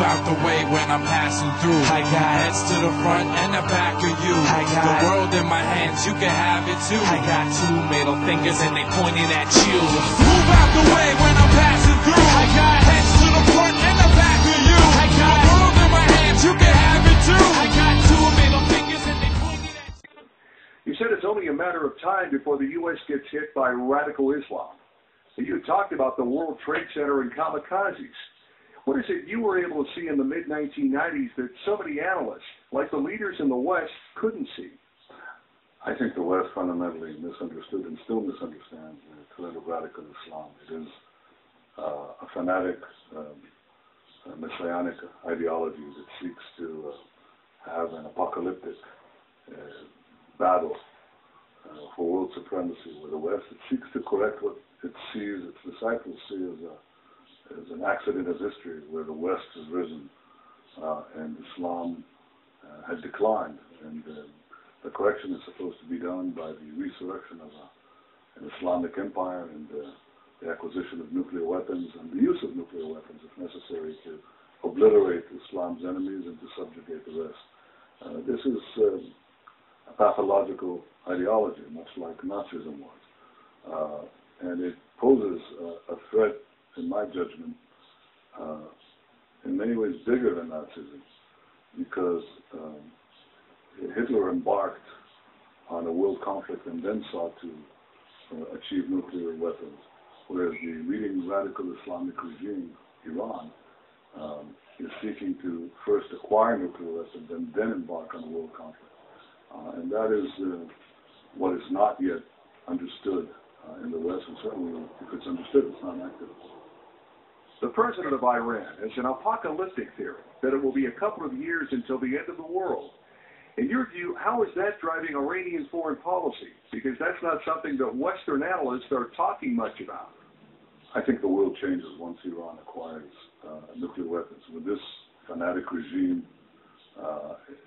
out the way when I'm passing through. I got heads to the front and the back of you. I got the world in my hands, you can have it too. I got two middle fingers and they pointed at you. Move out the way when I'm passing through. I got heads to the front and the back of you. I got the world in my hands, you can have it too. I got two middle fingers and they pointed at you. You said it's only a matter of time before the U.S. gets hit by radical Islam. You talked about the World Trade Center and kamikazes. What is it you were able to see in the mid-1990s that so many analysts, like the leaders in the West, couldn't see? I think the West fundamentally misunderstood and still misunderstands the threat of radical Islam. It is a fanatic, messianic ideology that seeks to have an apocalyptic battle for world supremacy with the West. It seeks to correct what it sees, its disciples see as an accident of history where the West has risen and Islam had declined. And the correction is supposed to be done by the resurrection of an Islamic empire and the acquisition of nuclear weapons and the use of nuclear weapons, if necessary, to obliterate Islam's enemies and to subjugate the rest. This is a pathological ideology, much like Nazism was. And it poses a threat, in my judgment, in many ways bigger than Nazism, because Hitler embarked on a world conflict and then sought to achieve nuclear weapons, whereas the leading radical Islamic regime, Iran, is seeking to first acquire nuclear weapons and then embark on a world conflict. And that is what is not yet understood in the West, and certainly if it's understood, it's not active. The president of Iran has an apocalyptic theory that it will be a couple of years until the end of the world. In your view, how is that driving Iranian foreign policy? Because that's not something that Western analysts are talking much about. I think the world changes once Iran acquires nuclear weapons. With this fanatic regime,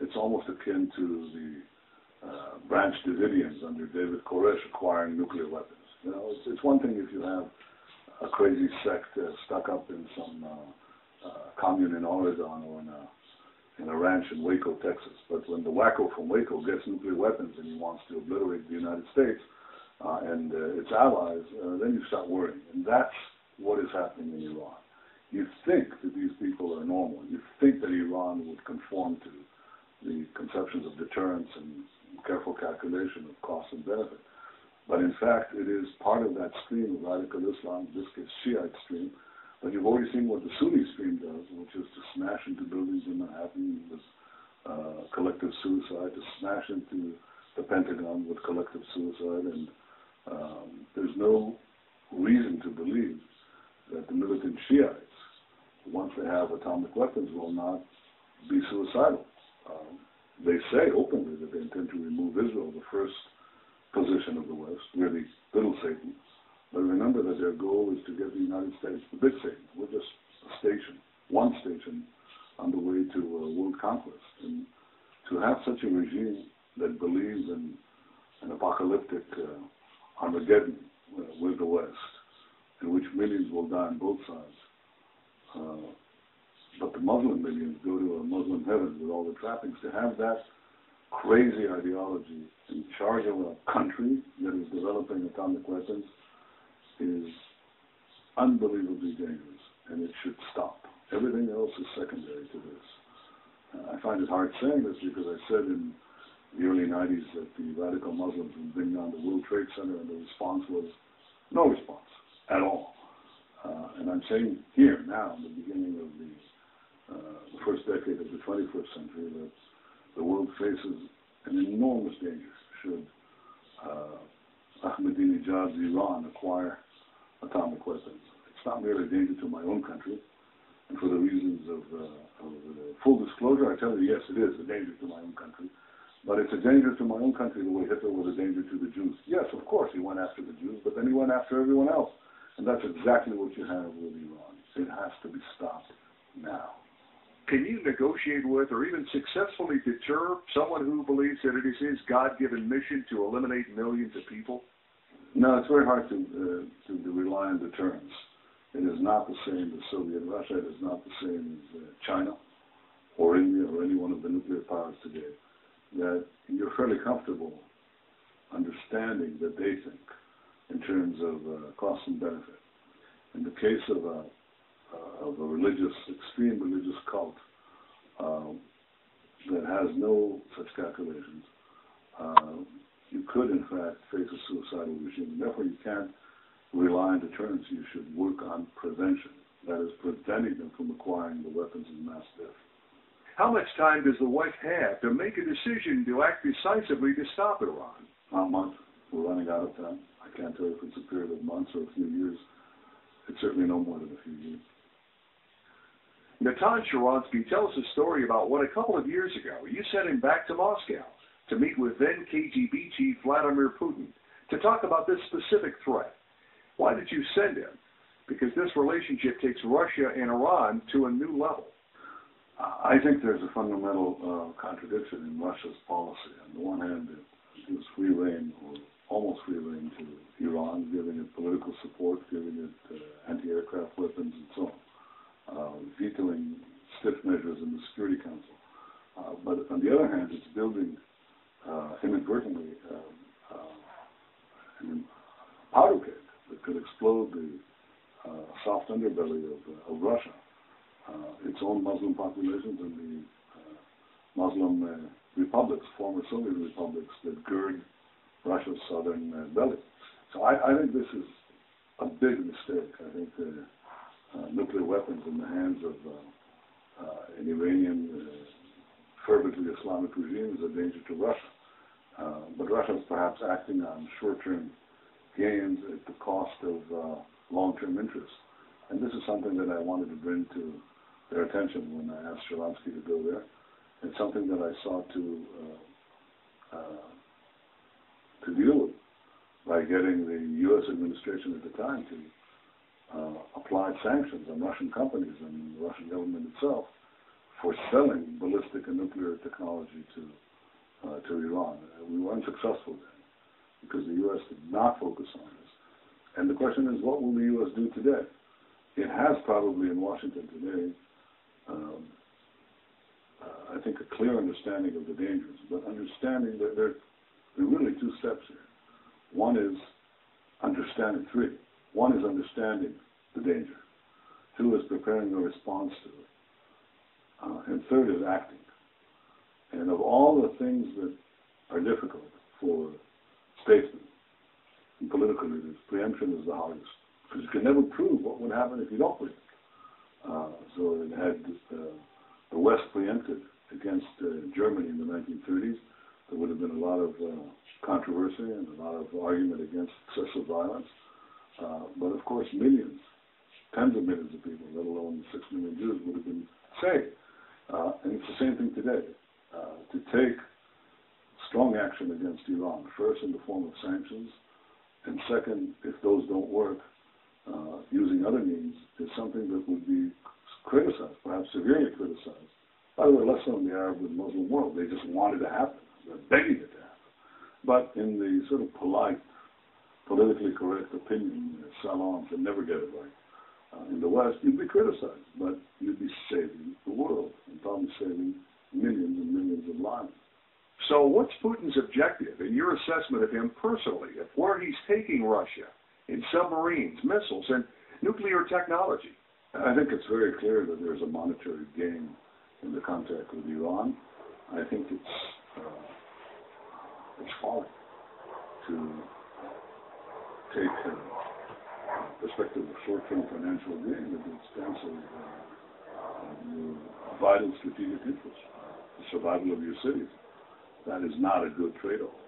it's almost akin to the Branch Davidians under David Koresh acquiring nuclear weapons. You know, it's one thing if you have a crazy sect stuck up in some commune in Oregon or in a ranch in Waco, Texas. But when the wacko from Waco gets nuclear weapons and he wants to obliterate the United States and its allies, then you start worrying. And that's what is happening in Iran. You think that these people are normal. You think that Iran would conform to the conceptions of deterrence and careful calculation of cost and benefit. But in fact, it is part of that stream of radical Islam, this is Shiite stream. But you've already seen what the Sunni stream does, which is to smash into buildings in Manhattan with collective suicide, to smash into the Pentagon with collective suicide. And there's no reason to believe that the militant Shiites, once they have atomic weapons, will not be suicidal. They say openly that they intend to remove Israel, the first position of the West, really little Satan. But remember that their goal is to get the United States, the big Satan. We're just a station, one station on the way to world conquest. And to have such a regime that believes in an apocalyptic Armageddon with the West, in which millions will die on both sides, but the Muslim millions go to a Muslim heaven with all the trappings, to have that crazy ideology in charge of a country that is developing atomic weapons is unbelievably dangerous, and it should stop. Everything else is secondary to this. I find it hard saying this because I said in the early 90s that the radical Muslims would bring down the World Trade Center, and the response was no response at all. And I'm saying here now, in the beginning of the first decade of the 21st century, that the world faces an enormous danger should Ahmadinejad's Iran acquire atomic weapons. It's not merely a danger to my own country, and for the reasons of full disclosure, I tell you, yes, it is a danger to my own country, but it's a danger to my own country the way Hitler was a danger to the Jews. Yes, of course, he went after the Jews, but then he went after everyone else, and that's exactly what you have with Iran. It has to be stopped now. Can you negotiate with or even successfully deter someone who believes that it is his God-given mission to eliminate millions of people? No, it's very hard to rely on deterrence. It is not the same as Soviet Russia. It is not the same as China or India or any one of the nuclear powers today. That you're fairly comfortable understanding that they think in terms of cost and benefit. In the case of a extreme religious cult that has no such calculations, you could in fact face a suicidal regime. Therefore, you can't rely on deterrence. You should work on prevention. That is, preventing them from acquiring the weapons of mass death. How much time does the West have to make a decision to act decisively to stop Iran? Not much. We're running out of time. I can't tell you if it's a period of months or a few years. It's certainly no more than a few years. Natan Sharansky, tell us a story about what a couple of years ago you sent him back to Moscow to meet with then KGB chief Vladimir Putin to talk about this specific threat. Why did you send him? Because this relationship takes Russia and Iran to a new level. I think there's a fundamental contradiction in Russia's policy. On the one hand, it gives free rein, or almost free rein, to Iran, giving it political support, giving it anti-aircraft weapons and so on, vetoing stiff measures in the Security Council. But on the other hand, it's building inadvertently a powder keg that could explode the soft underbelly of Russia, its own Muslim populations and the Muslim republics, former Soviet republics, that gird Russia's southern belly. So I think this is a big mistake. I think nuclear weapons in the hands of an Iranian fervently Islamic regime is a danger to Russia. But Russia is perhaps acting on short-term gains at the cost of long-term interests. And this is something that I wanted to bring to their attention when I asked Sharansky to go there. It's something that I sought to deal with by getting the U.S. administration at the time to apply sanctions on Russian companies and the Russian government itself for selling ballistic and nuclear technology to Iran. We weren't successful then because the U.S. did not focus on this. And the question is, what will the U.S. do today? It has probably in Washington today, I think, a clear understanding of the dangers, but understanding that there are really two steps here. One is understanding the danger. Two is preparing a response to it. And third is acting. And of all the things that are difficult for statesmen and political leaders, preemption is the hardest, because you can never prove what would happen if you don't preempt. So it had the West preempted against Germany in the 1930s. There would have been a lot of controversy and a lot of argument against excessive violence. But of course, millions, tens of millions of people, let alone 6 million Jews, would have been saved. And it's the same thing today. To take strong action against Iran, first in the form of sanctions, and second, if those don't work, using other means, is something that would be criticized, perhaps severely criticized. By the way, less so in the Arab and Muslim world. They just want it to happen. They're begging it to happen. But in the sort of polite, politically correct opinion salons that never get it right, in the West, you'd be criticized, but you'd be saving the world and probably saving millions and millions of lives. So what's Putin's objective in your assessment of him personally, of where he's taking Russia in submarines, missiles, and nuclear technology? I think it's very clear that there's a monetary gain in the contact with Iran. I think it's folly to take a perspective of short-term financial gain at the expense of your vital strategic interests, the survival of your cities. That is not a good trade-off.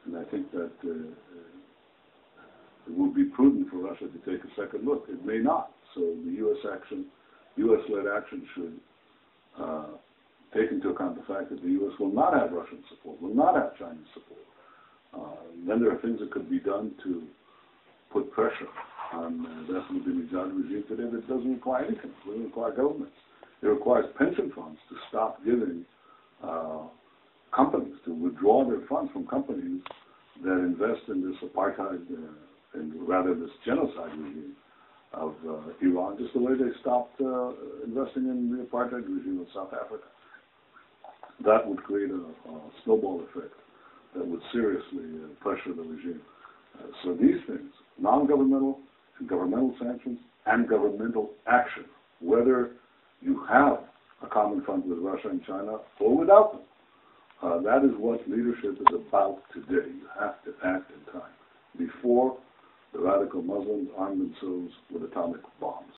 And I think that it would be prudent for Russia to take a second look. It may not. So the U.S.-led action should take into account the fact that the U.S. will not have Russian support, will not have Chinese support. Then there are things that could be done to put pressure on the Ahmadinejad regime today that doesn't require anything. It doesn't require governments. It requires pension funds to stop giving companies, to withdraw their funds from companies that invest in this apartheid and rather this genocide regime of Iran, just the way they stopped investing in the apartheid regime in South Africa. That would create a snowball effect that would seriously pressure the regime. So these things, non-governmental and governmental sanctions and governmental action, whether you have a common front with Russia and China or without them, that is what leadership is about today. You have to act in time before the radical Muslims arm themselves with atomic bombs.